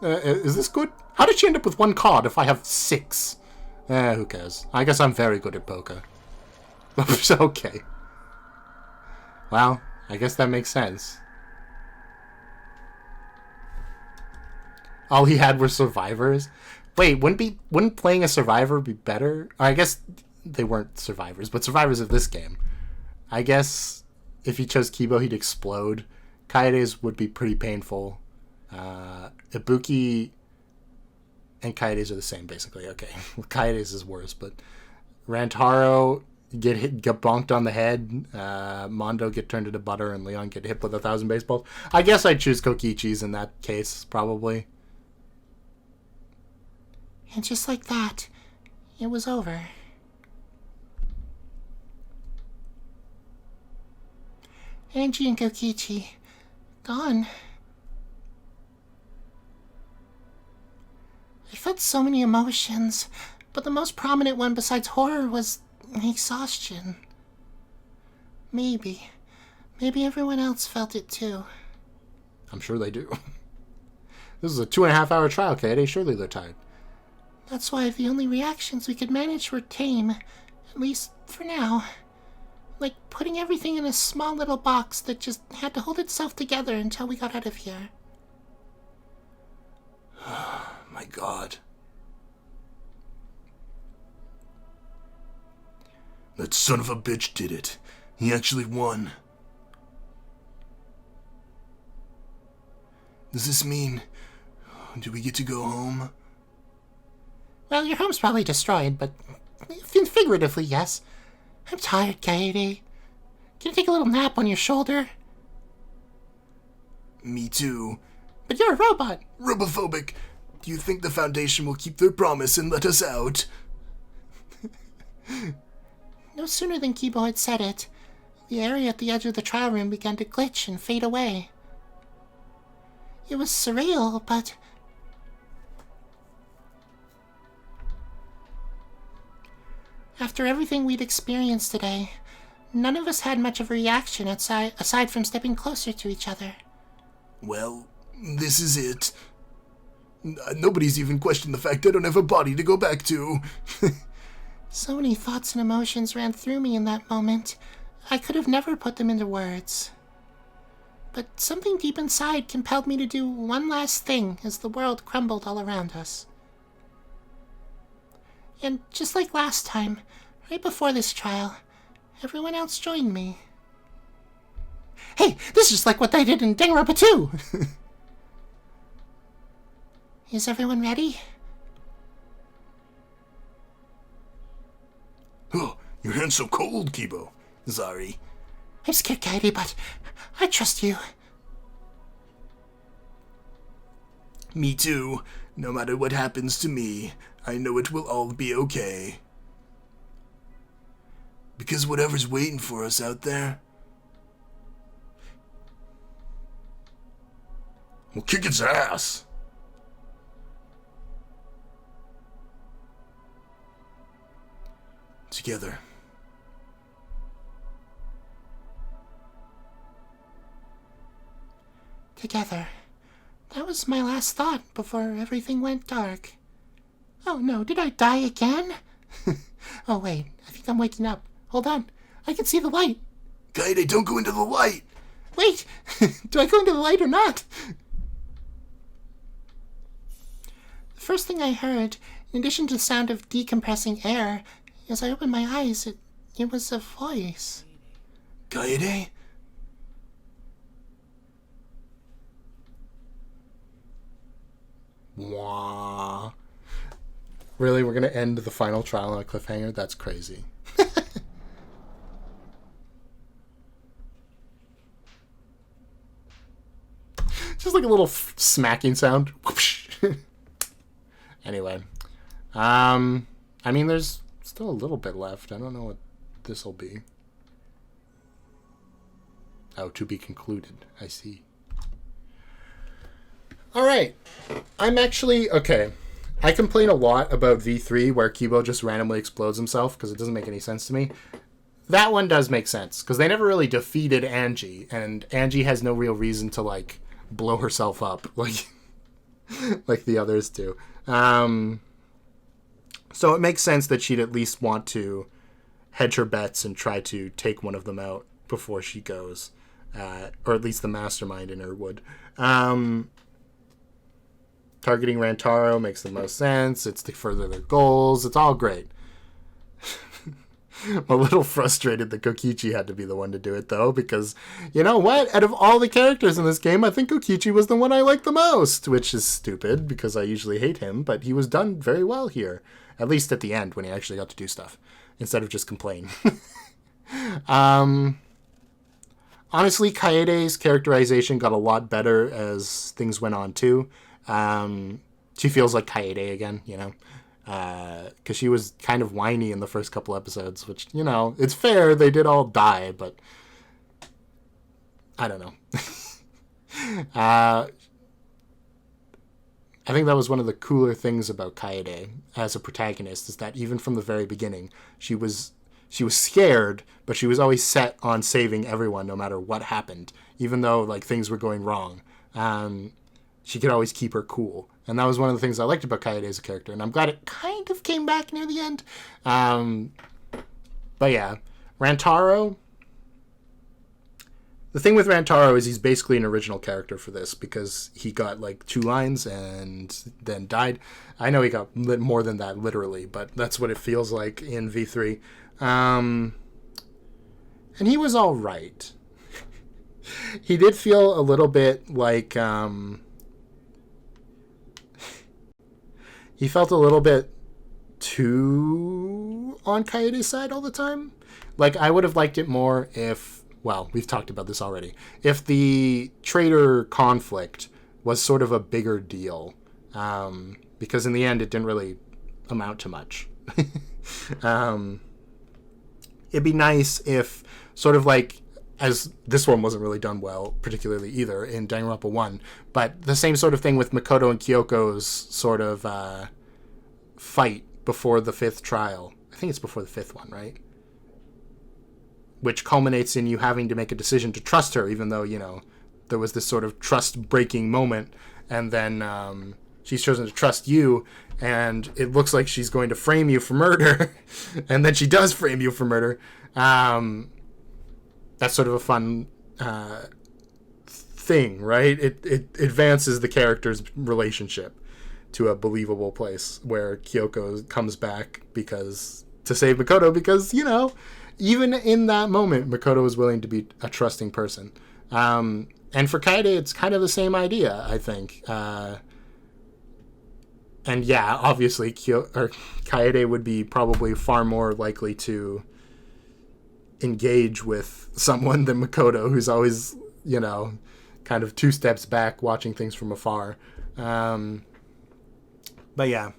Is this good? How did she end up with one card if I have 6? Who cares? I guess I'm very good at poker. Okay. Well, I guess that makes sense. All he had were survivors? Wait, wouldn't playing a survivor be better? I guess they weren't survivors, but survivors of this game. I guess if he chose Kibo, he'd explode. Kaede's would be pretty painful. Ibuki and Kaede's are the same, basically. Okay, Kaede's is worse, but Rantaro get bonked on the head. Mondo get turned into butter, and Leon get hit with 1,000 baseballs. I guess I'd choose Kokichi's in that case, probably. And just like that, it was over. Angie and Kokichi, gone. I felt so many emotions, but the most prominent one besides horror was exhaustion. Maybe everyone else felt it too. I'm sure they do. This is a 2.5-hour trial, Kaede. Surely they're tired. That's why the only reactions we could manage were tame, at least for now. Like putting everything in a small little box that just had to hold itself together until we got out of here. My God. That son of a bitch did it. He actually won. Does this mean... do we get to go home? Well, your home's probably destroyed, but figuratively, yes. I'm tired, Kaede. Can you take a little nap on your shoulder? Me too. But you're a robot. Robophobic. Do you think the Foundation will keep their promise and let us out? No sooner than Kibo had said it, the area at the edge of the trial room began to glitch and fade away. It was surreal, but... after everything we'd experienced today, none of us had much of a reaction aside from stepping closer to each other. Well, this is it. Nobody's even questioned the fact I don't have a body to go back to. So many thoughts and emotions ran through me in that moment, I could have never put them into words. But something deep inside compelled me to do one last thing as the world crumbled all around us. And just like last time, right before this trial, everyone else joined me. Hey, this is just like what they did in Danganronpa 2! Is everyone ready? Oh, your hand's so cold, Kibo. Sorry. I'm scared, Kaede, but I trust you. Me too. No matter what happens to me, I know it will all be okay. Because whatever's waiting for us out there... we'll kick its ass. together. Together. That was my last thought before everything went dark. Oh no, did I die again? Oh wait, I think I'm waking up. Hold on, I can see the light. Kaede, don't go into the light! Wait, do I go into the light or not? The first thing I heard, in addition to the sound of decompressing air, as I opened my eyes, it was a voice. Kaede? Wah. Really, we're gonna end the final trial on a cliffhanger? That's crazy. Just like a little smacking sound. Anyway, I mean, there's still a little bit left. I don't know what this will be. Oh, to be concluded. I see. All right. I'm actually okay. I complain a lot about V3 where Kibo just randomly explodes himself because it doesn't make any sense to me. That one does make sense because they never really defeated Angie, and Angie has no real reason to like blow herself up like the others do. So it makes sense that she'd at least want to hedge her bets and try to take one of them out before she goes, or at least the mastermind in her would. Targeting Rantaro makes the most sense. It's to further their goals. It's all great. I'm a little frustrated that Kokichi had to be the one to do it, though, because, you know what? Out of all the characters in this game, I think Kokichi was the one I liked the most, which is stupid, because I usually hate him, but he was done very well here, at least at the end, when he actually got to do stuff, instead of just complain. Honestly, Kaede's characterization got a lot better as things went on, too. She feels like Kaede again, you know? Because she was kind of whiny in the first couple episodes, which, you know, it's fair. They did all die, but I don't know. I think that was one of the cooler things about Kaede as a protagonist, is that even from the very beginning, she was scared, but she was always set on saving everyone no matter what happened, even though like things were going wrong. She could always keep her cool. And that was one of the things I liked about Kaede as a character. And I'm glad it kind of came back near the end. But yeah, Rantaro. The thing with Rantaro is he's basically an original character for this because he got like 2 lines and then died. I know he got more than that literally, but that's what it feels like in V3. And he was all right. He did feel a little bit like... he felt a little bit too on Kaede's side all the time. Like, I would have liked it more if, well, we've talked about this already, if the traitor conflict was sort of a bigger deal. Because in the end, it didn't really amount to much. It'd be nice if, sort of like, as this one wasn't really done well, particularly either, in Danganronpa 1, but the same sort of thing with Makoto and Kyoko's sort of fight before the 5th trial. I think it's before the 5th one, right? Which culminates in you having to make a decision to trust her, even though, you know, there was this sort of trust-breaking moment, and then she's chosen to trust you, and it looks like she's going to frame you for murder, and then she does frame you for murder. That's sort of a fun thing, right? It advances the character's relationship to a believable place where Kyoko comes back to save Makoto because, you know, even in that moment, Makoto is willing to be a trusting person. And for Kaede, it's kind of the same idea, I think. And yeah, obviously, Kaede would be probably far more likely to engage with someone than Makoto, who's always, you know, kind of 2 steps back watching things from afar. But yeah.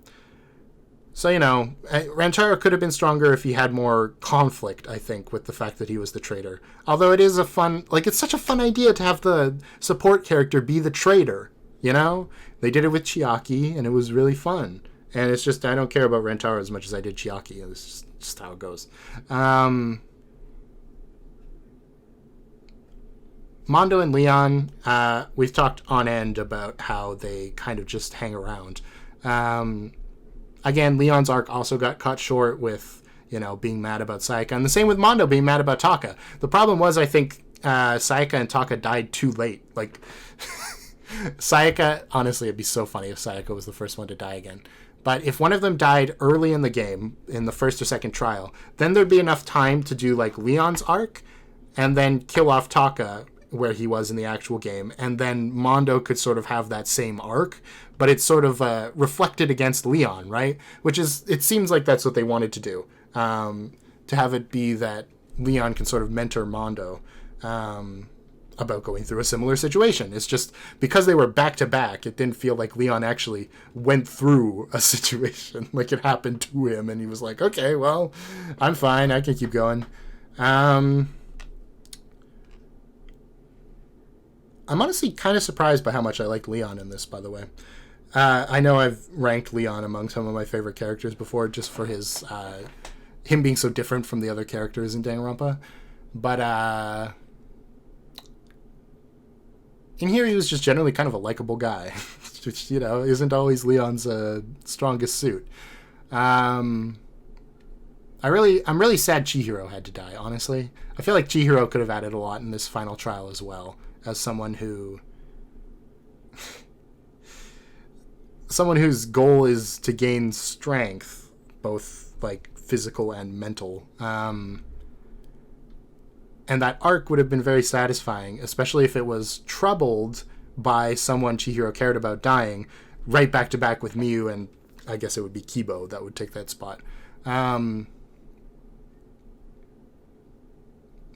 So, you know, Rantaro could have been stronger if he had more conflict, I think, with the fact that he was the traitor. Although it is a fun, like, it's such a fun idea to have the support character be the traitor, you know? They did it with Chiaki, and it was really fun. And it's just, I don't care about Rentaro as much as I did Chiaki. It's just how it goes. Mondo and Leon, we've talked on end about how they kind of just hang around. Again, Leon's arc also got cut short with, being mad about Sayaka. And the same with Mondo being mad about Taka. The problem was, I think, Sayaka and Taka died too late. Like, Sayaka, honestly, it'd be so funny if Sayaka was the first one to die again. But if one of them died early in the game, in the first or second trial, then there'd be enough time to do, like, Leon's arc, and then kill off Taka, where he was in the actual game, and then Mondo could sort of have that same arc, but it's sort of reflected against Leon, right? Which is, it seems like that's what they wanted to do, to have it be that Leon can sort of mentor Mondo about going through a similar situation. It's just, because they were back-to-back, it didn't feel like Leon actually went through a situation, like it happened to him, and he was like, okay, well, I'm fine, I can keep going. I'm honestly kind of surprised by how much I like Leon in this, by the way. I know I've ranked Leon among some of my favorite characters before, just for his him being so different from the other characters in Danganronpa. But in here, he was just generally kind of a likable guy, which, isn't always Leon's strongest suit. I'm really sad Chihiro had to die, honestly. I feel like Chihiro could have added a lot in this final trial as well, as someone whose goal is to gain strength, both like physical and mental. And that arc would have been very satisfying, especially if it was troubled by someone Chihiro cared about dying, right back to back with Miyu, and I guess it would be Kibo that would take that spot.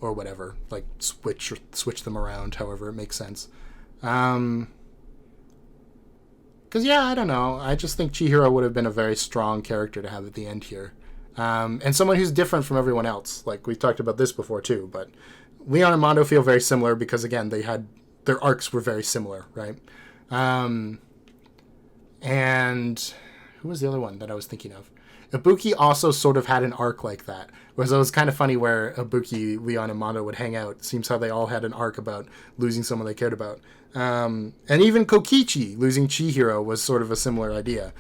Or whatever, like switch them around, however it makes sense. Because, I don't know. I just think Chihiro would have been a very strong character to have at the end here. And someone who's different from everyone else. Like, we've talked about this before, too. But Leon and Mondo feel very similar because, again, their arcs were very similar, right? And who was the other one that I was thinking of? Ibuki also sort of had an arc like that. Whereas it was kind of funny where Ibuki, Leon, and Mondo would hang out. It seems how they all had an arc about losing someone they cared about. And even Kokichi losing Chihiro was sort of a similar idea.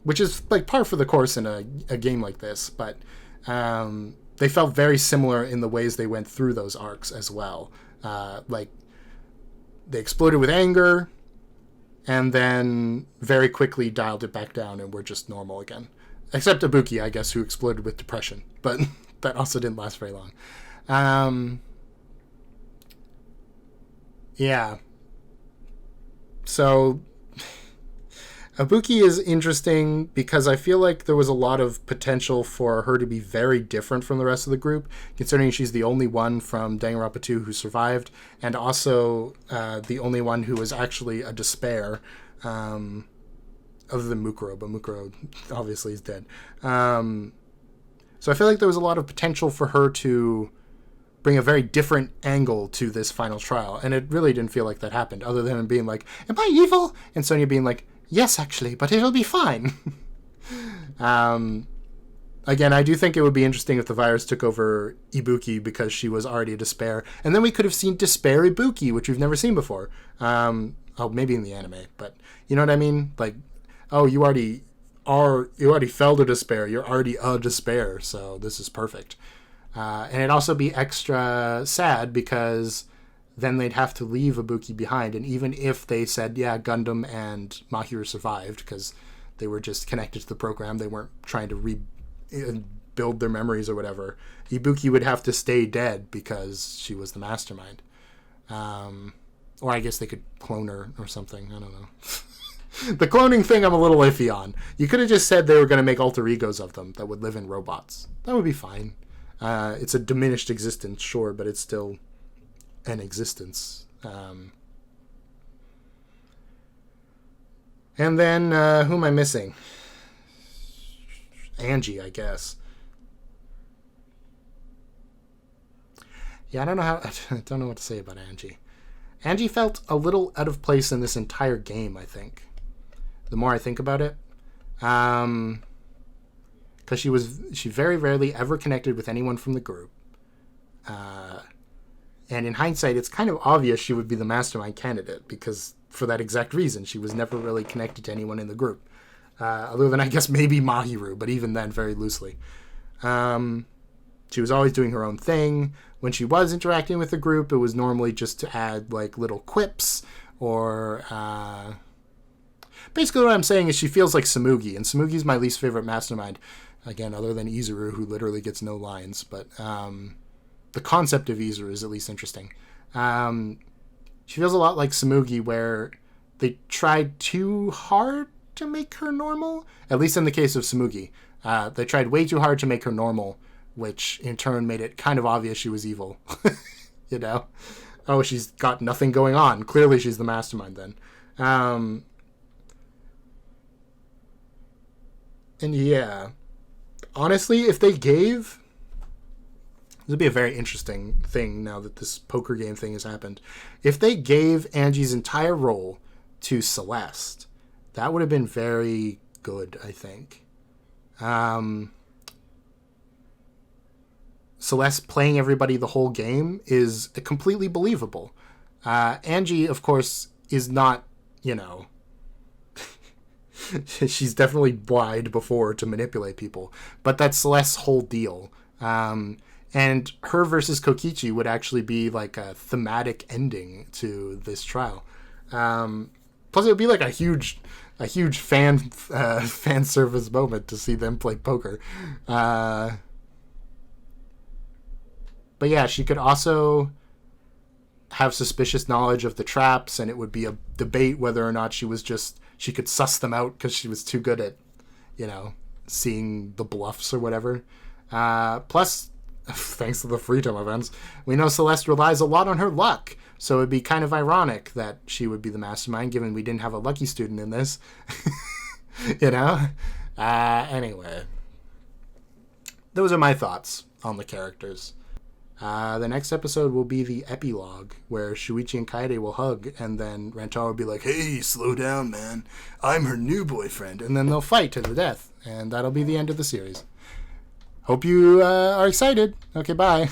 Which is like par for the course in a game like this. But they felt very similar in the ways they went through those arcs as well. Like, they exploded with anger, and then very quickly dialed it back down and were just normal again. Except Ibuki, I guess, who exploded with depression. But that also didn't last very long. Yeah. So, Ibuki is interesting because I feel like there was a lot of potential for her to be very different from the rest of the group, considering she's the only one from Danganronpa 2 who survived, and also the only one who was actually a despair, other than Mukuro, but Mukuro obviously is dead. So I feel like there was a lot of potential for her to bring a very different angle to this final trial, and it really didn't feel like that happened, other than him being like, am I evil? And Sonia being like, yes, actually, but it'll be fine. Again, I do think it would be interesting if the virus took over Ibuki because she was already a despair. And then we could have seen Despair Ibuki, which we've never seen before. Maybe in the anime, but you know what I mean? Like, oh, you already fell to despair. You're already a despair, so this is perfect. And it'd also be extra sad because then they'd have to leave Ibuki behind. And even if they said, yeah, Gundam and Mahiro survived because they were just connected to the program, they weren't trying to rebuild their memories or whatever, Ibuki would have to stay dead because she was the mastermind. Or I guess they could clone her or something. I don't know. The cloning thing I'm a little iffy on. You could have just said they were going to make alter egos of them that would live in robots. That would be fine. It's a diminished existence, sure, but it's still an existence. And then, who am I missing? Angie, I guess. Yeah, I don't know what to say about Angie. Angie felt a little out of place in this entire game, I think. The more I think about it. Because she very rarely ever connected with anyone from the group. And in hindsight, it's kind of obvious she would be the mastermind candidate, because for that exact reason, she was never really connected to anyone in the group. Other than, I guess, maybe Mahiru, but even then, very loosely. She was always doing her own thing. When she was interacting with the group, it was normally just to add, like, little quips, or... Basically what I'm saying is she feels like Samugi, and Samugi's my least favorite mastermind. Again, other than Izuru, who literally gets no lines, but the concept of Izuru is at least interesting. She feels a lot like Samugi, where they tried too hard to make her normal, at least in the case of Samugi. They tried way too hard to make her normal, which in turn made it kind of obvious she was evil. You know? Oh, she's got nothing going on. Clearly she's the mastermind then. And yeah, honestly, if they gave... This would be a very interesting thing now that this poker game thing has happened. If they gave Angie's entire role to Celeste, that would have been very good, I think. Celeste playing everybody the whole game is completely believable. Angie, of course, is not, you know... She's definitely lied before to manipulate people, but that's Celeste's whole deal. And her versus Kokichi would actually be like a thematic ending to this trial. Plus, it would be like a huge fan service moment to see them play poker. But yeah, she could also have suspicious knowledge of the traps, and it would be a debate whether or not she could suss them out because she was too good at, you know, seeing the bluffs or whatever. Plus, thanks to the Freedom events, we know Celeste relies a lot on her luck, so it'd be kind of ironic that she would be the mastermind, given we didn't have a lucky student in this. You know? Anyway. Those are my thoughts on the characters. The next episode will be the epilogue, where Shuichi and Kaede will hug, and then Rantaro will be like, Hey, slow down, man. I'm her new boyfriend. and then they'll fight to the death, and that'll be the end of the series. Hope you are excited. Okay, bye.